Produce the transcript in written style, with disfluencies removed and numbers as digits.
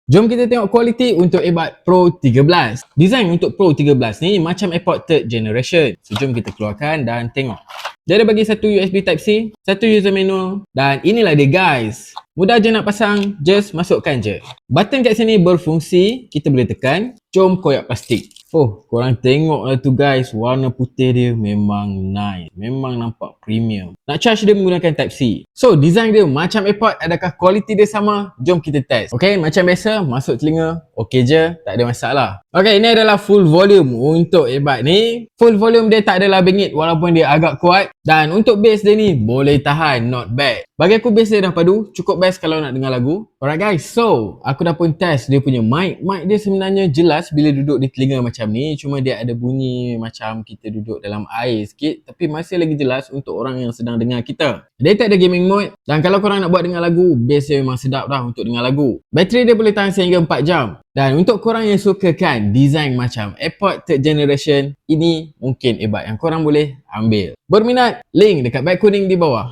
Jom kita tengok kualiti untuk earbud Pro 13. Design untuk Pro 13 ni macam AirPod 3rd generation. So jom kita keluarkan dan tengok. Dia ada bagi satu USB Type-C, satu user manual dan inilah dia guys. Mudah je nak pasang, just masukkan je. Button kat sini berfungsi, kita boleh tekan, jom koyak plastik. Oh, korang tengok lah tu guys, warna putih dia memang nice. Memang nampak premium. Nak charge dia menggunakan Type-C. So, design dia macam AirPod, adakah kualiti dia sama? Jom kita test. Okay, macam biasa, masuk telinga, okay je, tak ada masalah. Okay, ini adalah full volume untuk earbud ni. Full volume dia tak adalah bingit walaupun dia agak kuat. Dan untuk bass dia ni, boleh tahan, not bad. Bagi aku bass dia dah padu, cukup best kalau nak dengar lagu. Alright guys, so aku dah pun test dia punya mic. Mic dia sebenarnya jelas bila duduk di telinga macam ni. Cuma dia ada bunyi macam kita duduk dalam air sikit. Tapi masih lagi jelas untuk orang yang sedang dengar kita. Dia tak ada gaming mode. Dan kalau korang nak buat dengar lagu, bass dia memang sedap dah untuk dengar lagu. Bateri dia boleh tahan sehingga 4 jam. Dan untuk korang yang sukakan design macam AirPod 3rd generation, ini mungkin earbud yang korang boleh ambil. Berminat? Link dekat beg kuning di bawah.